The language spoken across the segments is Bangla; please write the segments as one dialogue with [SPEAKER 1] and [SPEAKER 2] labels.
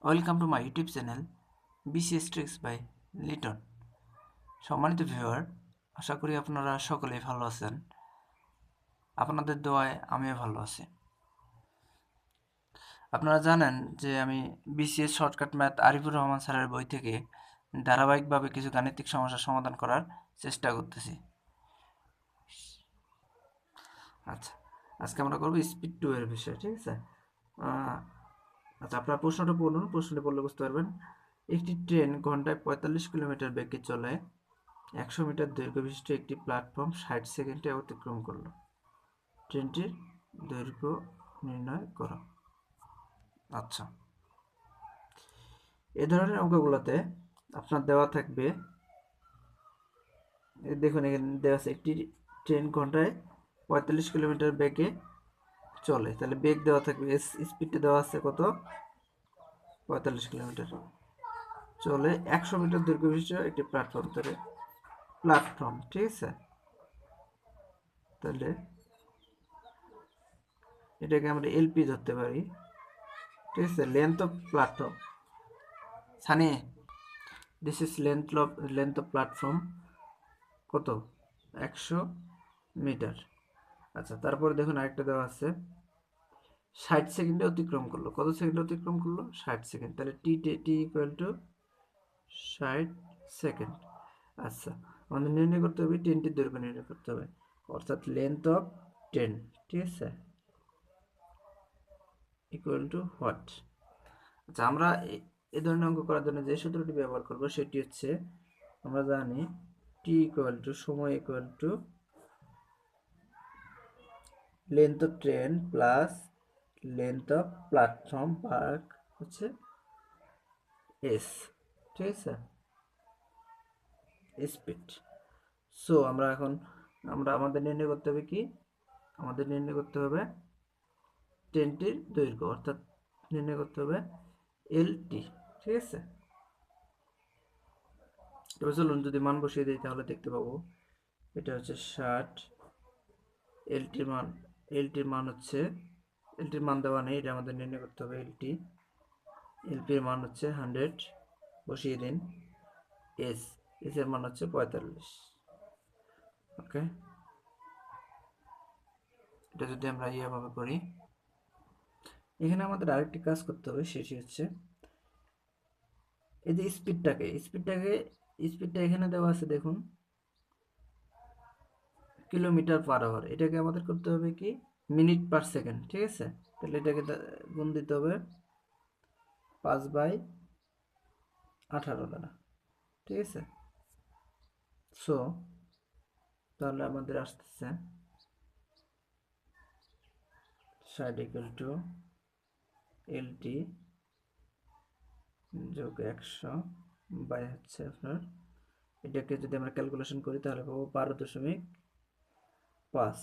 [SPEAKER 1] Welcome to my YouTube channel BCS tricks by Liton. সম্মানিত ভিউয়ার, আশা করি আপনারা সকলেই ভালো আছেন। আপনাদের দোয়ায় আমিও ভালো আছি। আপনারা জানেন যে আমি BCS shortcut math Arifur Rahman স্যারের বই থেকে ধারাবাহিকভাবে কিছু গাণিতিক সমস্যার সমাধান করার চেষ্টা করতেছি। আচ্ছা, আজকে আমরা করবো স্পিড 2 এর বিষয়, ঠিক আছে? আচ্ছা, আপনার প্রশ্নটা পড়ুন। প্রশ্নটা পড়লে বুঝতে পারবেন। একটি ট্রেন ঘন্টায় 45 কিলোমিটার বেগে চলে 100 মিটার দৈর্ঘ্য বিশিষ্ট একটি প্ল্যাটফর্ম 60 সেকেন্ডে অতিক্রম করল। ট্রেনটির দৈর্ঘ্য নির্ণয় করো। আচ্ছা, এ ধরনের অঙ্কগুলোতে আপনার দেওয়া থাকবে, দেখুন এখানে দেওয়া আছে একটি ট্রেন ঘন্টায় 45 কিলোমিটার বেগে চলে, তাহলে বেগ দেওয়া থাকবে, স্পিডটা দেওয়া আছে কত? 45 কিলোমিটার চলে 100 মিটার দৈর্ঘ্য বিশিষ্ট একটি প্ল্যাটফর্ম, তাহলে প্ল্যাটফর্ম, ঠিক আছে? তাহলে এটাকে আমরা এলপি ধরতে পারি, ঠিক আছে? Length of platform, Sunny, this is length of platform কত? 100 মিটার। আচ্ছা, তারপরে দেখুন আরেকটা দেওয়া আছে 60 সেকেন্ডে অতিক্রম করলো। কত সেকেন্ডে অতিক্রম করলো? 60 সেকেন্ড। তাহলে টি টি ইকুয়াল টু 60 সেকেন্ড। আচ্ছা, আমাদের নির্ণয় করতে হবে ট্রেনটির দৈর্ঘ্য নির্ণয় করতে হবে, অর্থাৎ লেন্থ অফ ট্রেন, ঠিক আছে, ইকুয়াল টু হোয়াট? আচ্ছা, আমরা এই ধরনের অঙ্ক করার জন্য যে সূত্রটি ব্যবহার করব সেটি হচ্ছে, আমরা জানি টি ইকুয়াল টু সময় equal to length of train plus length of platform ভাগ হচ্ছে এস, ঠিক আছে, স্পিড। সো আমরা আমাদের নির্ণয় করতে হবে কি? আমাদের নির্ণয় করতে হবে ট্রেনটির দৈর্ঘ্য, অর্থাৎ নির্ণয় করতে হবে এলটি, ঠিক আছে? তবে চলুন যদি মান বসিয়ে দিই তাহলে দেখতে পাবো এটা হচ্ছে 60, এলটির মান হচ্ছে, এলটির মান দেওয়া নেই, এটা আমাদের নির্ণয় করতে হবে এলপির মান হচ্ছে 100, বসিয়ে দিন। এস এর মান হচ্ছে 45। ওকে, এটা যদি আমরা ভাবে করি, এখানে আমাদের আরেকটি কাজ করতে হবে, সেটি হচ্ছে এই যে স্পিডটা এখানে দেওয়া আছে, দেখুন কিলোমিটার পার আওয়ার, এটাকে আমাদের করতে হবে কি? মিনিট পার সেকেন্ড, ঠিক আছে? তাহলে এটাকে গুণ দিতে হবে 5/18 দ্বারা, ঠিক আছে? সো তাহলে আমাদের আসতেছে 60 ইকুয়াল টু এলটি যোগ 100 বাই হচ্ছে আপনার, এটাকে যদি আমরা ক্যালকুলেশন করি তাহলে পাবো 12.5।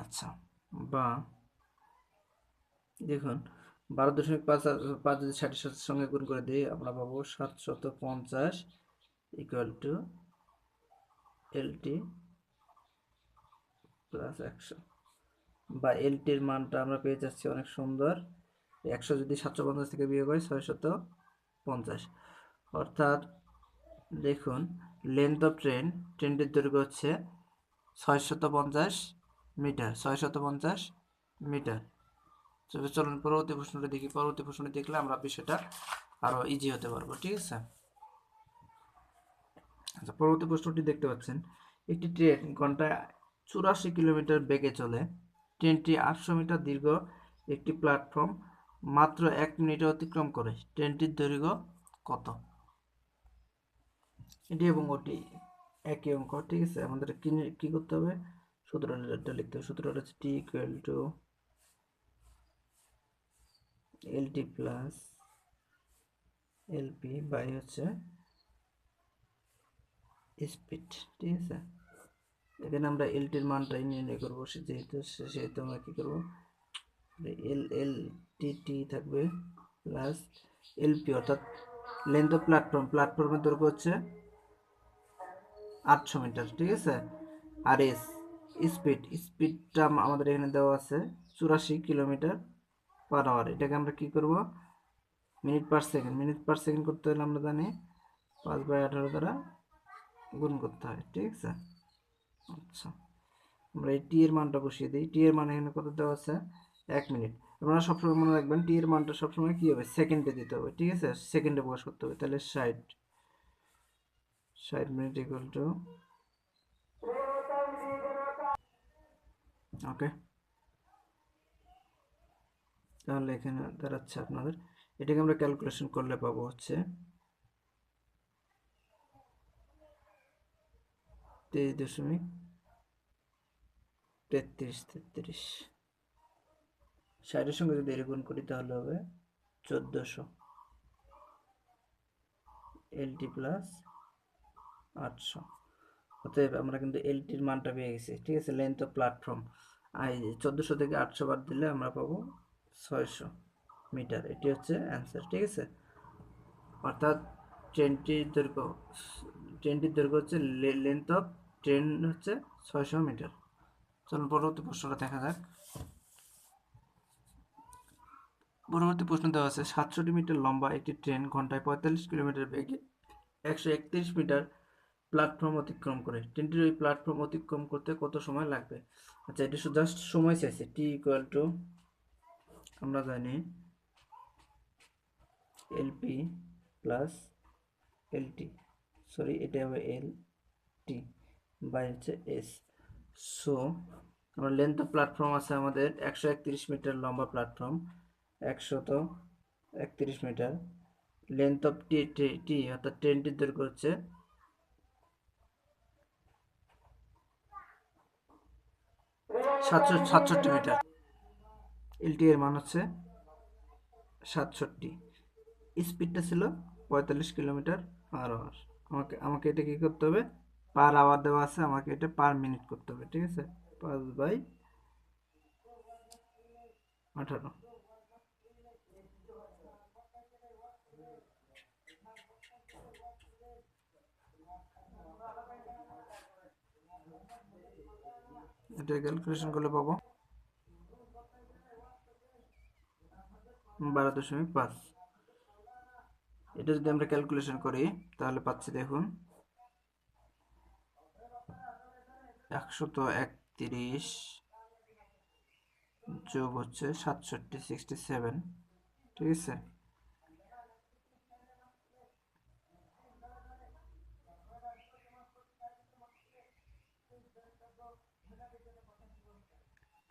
[SPEAKER 1] আচ্ছা, বা দেখুন 12.5 যদি 60 সঙ্গে গুণ করে দিই আমরা পাবো 750 ইকুয়াল টু এলটি প্লাস 100, বা এলটির মানটা আমরা পেয়ে যাচ্ছি অনেক সুন্দর, 100 যদি 750 থেকে বিয়োগ হয় 650, অর্থাৎ দেখুন লেন্থ অফ ট্রেনটির দৈর্ঘ্য হচ্ছে 650 মিটার, 650 মিটার। চলুন পরবর্তী প্রশ্নটা দেখি। পরবর্তী প্রশ্নটি দেখলে আমরা বিষয়টা আরো ইজি হতে পারবো, ঠিক আছে? আচ্ছা, পরবর্তী প্রশ্নটি দেখতে পাচ্ছেন, একটি ট্রেন ঘন্টায় 84 কিলোমিটার বেগে চলে। ট্রেনটি 800 মিটার দীর্ঘ একটি প্ল্যাটফর্ম মাত্র 1 মিনিটে অতিক্রম করে। ট্রেনটির দৈর্ঘ্য কত? এটি এবং ওটি একই অঙ্ক, ঠিক আছে? আমাদের কি করতে হবে? সূত্রটা লিখতে হবে। সূত্রটা হচ্ছে T equal to LT plus LP by হচ্ছে স্পিড, ঠিক আছে? এখানে আমরা এলটির মানটাই নির্ণয় করবো, সেহেতু আমরা কি করবো, টি থাকবে প্লাস এলপি, অর্থাৎ লেন্থ অফ প্ল্যাটফর্মের দৈর্ঘ্য হচ্ছে 800 মিটার, ঠিক আছে? আর স্পিডটা আমাদের এখানে দেওয়া আছে 84 কিলোমিটার পার আওয়ার। এটাকে আমরা কি করব, minute per second. Minute per second করতে হলে আমরা জানি 5/18 দ্বারা গুণ করতে হয়, ঠিক আছে। আচ্ছা, আমরা এই টি এর মানটা বসিয়ে দিই। টি এর মান এখানে কত দেওয়া আছে, 1 মিনিট। আপনারা সবসময় মনে রাখবেন টি এর মানটা সবসময় কি হবে, সেকেন্ডে দিতে হবে, ঠিক আছে, সেকেন্ডে প্রকাশ করতে হবে। তাহলে 60 মিনিট ইকুয়াল টু, ওকে। তাহলে এখানে দাঁড়াচ্ছে আপনাদের, এটাকে আমরা ক্যালকুলেশন করলে পাবো হচ্ছে 23.3333। 60-এর সঙ্গে যদি এর গুণ করি তাহলে হবে 1400 এলটি প্লাস 800। অতএব আমরা কিন্তু এলটির মানটা পেয়ে গেছি, ঠিক আছে, লেন্থ অফ প্ল্যাটফর্ম। আর 1400 থেকে 800 বাদ দিলে আমরা পাবো 600 মিটার। এটি হচ্ছে অ্যান্সার, ঠিক আছে। অর্থাৎ ট্রেনটির দৈর্ঘ্য হচ্ছে, লেন্থ অফ ট্রেন হচ্ছে 600 মিটার। চলুন পরবর্তী প্রশ্নটা দেখা যাক। পরবর্তী প্রশ্ন দেওয়া আছে 67 মিটার লম্বা একটি ট্রেন ঘন্টায় 45 কিলোমিটার বেগে 131 মিটার প্ল্যাটফর্ম অতিক্রম করে। ট্রেনটির ওই প্ল্যাটফর্ম অতিক্রম করতে কত সময় লাগবে? আচ্ছা, এটা জাস্ট সময় চাইছে। টি ইকুয়াল টু, আমরা জানি এলপি প্লাস এলটি, সরি এটা হবে এল টি বাই হচ্ছে এস। সো আমরা লেন্থ অফ প্ল্যাটফর্ম আছে আমাদের 131 মিটার লম্বা প্ল্যাটফর্ম, 131 মিটার। লেন্থ অফ টি টি টি অর্থাৎ ট্রেনটির দৈর্ঘ্য হচ্ছে 67 মিটার। এলটি এর মান হচ্ছে 67। স্পিডটা ছিল 45 কিলোমিটার পার আওয়ার। আমাকে এটা কি করতে হবে, পার আওয়ার দেওয়া আছে, আমাকে এটা পার মিনিট করতে হবে, ঠিক আছে। 5/18। এটা ক্যালকুলেশন করলে পাবো 12.5। এটা যদি আমরা ক্যালকুলেশন করি তাহলে পাচ্ছি, দেখুন, 131 যোগ হচ্ছে 67, 67, ঠিক আছে।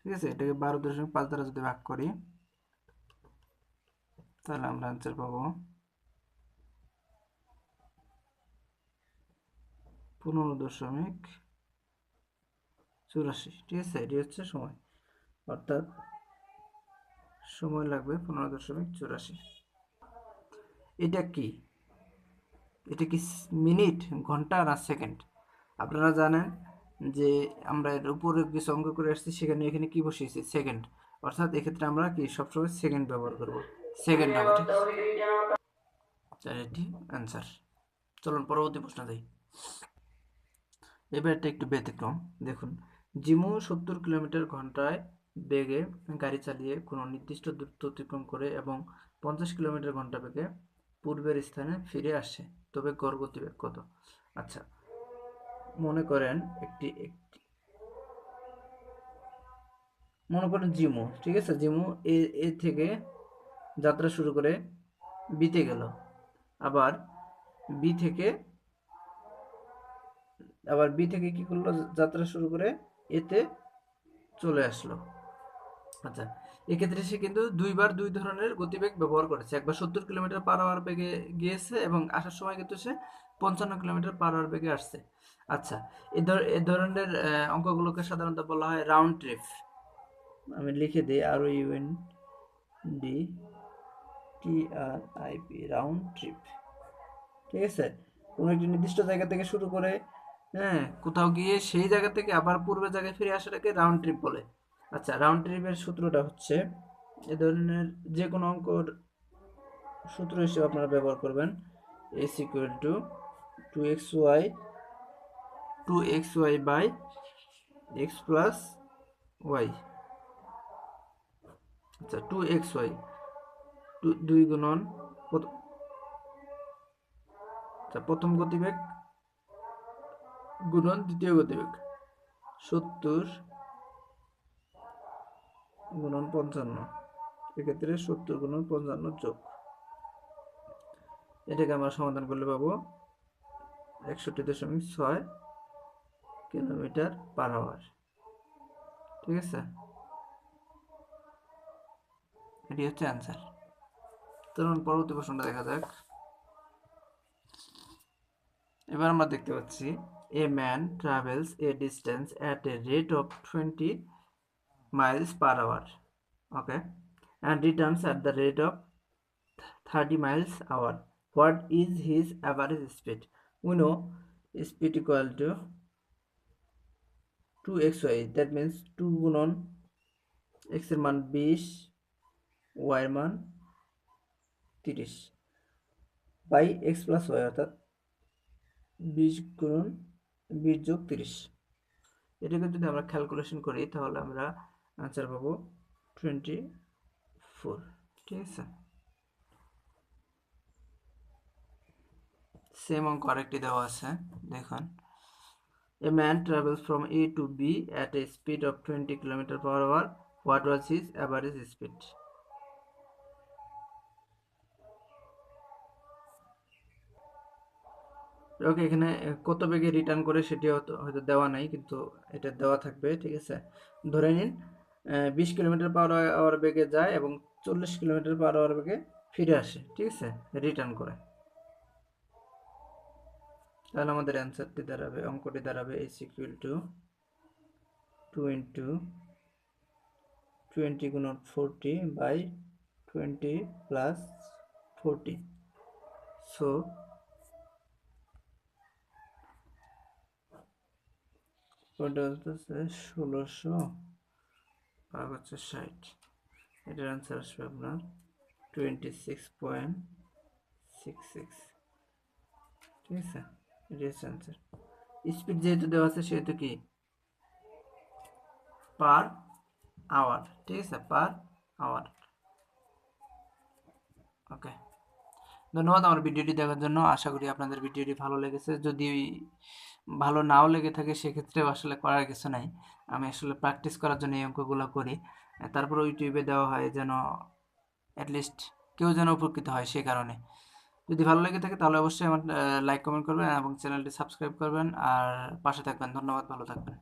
[SPEAKER 1] ঠিক আছে, এটাকে 12.5 দ্বারা যদি ভাগ করি তাহলে আমরা অ্যান্সার পাবো 15.84, ঠিক আছে। এটি হচ্ছে সময়, অর্থাৎ সময় লাগবে 15.84। এটা কি, এটা কি মিনিট, ঘন্টা না সেকেন্ড? আপনারা জানেন যে আমরা এর উপরে কিছু অঙ্ক করে আসছি, সেখানে এখানে কি বসিয়েছি, সেকেন্ড। অর্থাৎ এক্ষেত্রে আমরা কি সবসময় সেকেন্ড ব্যবহার করব, সেকেন্ড হবে, ঠিক আছে। এটি অ্যান্সার। চলুন পরবর্তী প্রশ্ন দেই। এবার এটা একটু ব্যতিক্রম। দেখুন, জিমু 70 কিলোমিটার ঘন্টায় বেগে গাড়ি চালিয়ে কোনো নির্দিষ্ট দূরত্ব অতিক্রম করে এবং 50 কিলোমিটার ঘন্টা বেগে পূর্বের স্থানে ফিরে আসে, তবে গড় গতিবেগ কত? আচ্ছা, মনে করেন জিমু, ঠিক আছে, জিমু এ থেকে যাত্রা শুরু করে বিতে গেল, আবার বি থেকে কি করলো, যাত্রা শুরু করে এতে চলে আসলো। আচ্ছা, এক্ষেত্রে সে কিন্তু দুইবার দুই ধরনের গতিবেগ ব্যবহার করেছে। একবার 70 কিলোমিটার পার আওয়ার বেগে গিয়েছে এবং আসার সময় কিন্তু সে 55 কিলোমিটার পার আওয়ার বেগে আসছে। আচ্ছা, এ ধরনের অঙ্কগুলোকে সাধারণত বলা হয় রাউন্ড ট্রিপ। আমি লিখে দিই, ROUND রাউন্ড ট্রিপ, ঠিক আছে। কোনো একটি নির্দিষ্ট জায়গা থেকে শুরু করে, হ্যাঁ, কোথাও গিয়ে সেই জায়গা থেকে আবার পূর্বের জায়গায় ফিরে আসাটাকে রাউন্ড ট্রিপ বলে। আচ্ছা, রাউন্ড ট্রিপের সূত্রটা হচ্ছে, এ ধরনের যে কোনো অঙ্কর সূত্র হিসেবে আপনারা ব্যবহার করবেন s equal to 2xy by x plus Y. আচ্ছা 2xy 2 গুণন আচ্ছা প্রথম গতিবেগ গুণন দ্বিতীয় গতিবেগ 70 গুণন 55, এক্ষেত্রে 70 গুণন 55 যোগ, এটাকে আমরা সমাধান করলে পাবো 61.6 কিলোমিটার পার আওয়ার। ঠিক আছে, এটি হচ্ছে অ্যান্সার। চলুন পরবর্তী প্রশ্নটা দেখা যাক। এবার আমরা দেখতে পাচ্ছি a man travels a distance at a rate of 20 miles per hour, okay, and returns at the rate of 30 miles hour. What is his average speed? We know speed equal to 2xy, that means 2 গুণন x এর মান 20, y এর মান 30 বাই x প্লাস y, অর্থাৎ 20 গুণন 20 যোগ 30। এটাকে যদি আমরা ক্যালকুলেশন করি তাহলে আমরা আনসার পাবো 24। ঠিক আছে, সেম অঙ্ক আরেকটি দেওয়া আছে, দেখুন। A man travels from A to B at a speed of 20 km per hour. What was his average speed? ওকে, এখানে কত বেগে রিটার্ন করে সেটি হয়তো দেওয়া নাই, কিন্তু এটা দেওয়া থাকবে। ঠিক আছে, ধরে নিন 20 কিলোমিটার পার আওয়ার বেগে যায় এবং 40 কিলোমিটার পার আওয়ার বেগে ফিরে আসে। ঠিক আছে, রিটার্ন করে। তাহলে আমাদের অ্যান্সারটি দাঁড়াবে, অঙ্কটি দাঁড়াবে is equal to 2 into 20 গুণন 40 by 20 plus 40, so ওটা হচ্ছে 1600 ভাগ হচ্ছে 60, এটার অ্যান্সার আসবে আপনার 26.66। ঠিক আছে, এটা হচ্ছে অ্যান্সার। স্পিড যেহেতু দেওয়া আছে সেহেতু কি পার আওয়ার। ঠিক আছে, পার আওয়ার। ওকে, ধন্যবাদ আমার ভিডিওটি দেখার জন্য। আশা করি আপনাদের ভিডিওটি ভালো লেগেছে। যদি ভালো নাও লেগে থাকে সেক্ষেত্রেও আসলে করার কিছু নাই, আমি আসলে প্র্যাকটিস করার জন্য এই অঙ্কগুলো করি। তারপর ইউটিউবে দেওয়া হয় যেন অ্যাটলিস্ট কেউ যেন উপকৃত হয়, সেই কারণে। যদি ভালো লেগে থাকে তাহলে অবশ্যই আমার লাইক কমেন্ট করবেন এবং চ্যানেলটি সাবস্ক্রাইব করবেন আর পাশে থাকবেন। ধন্যবাদ, ভালো থাকবেন।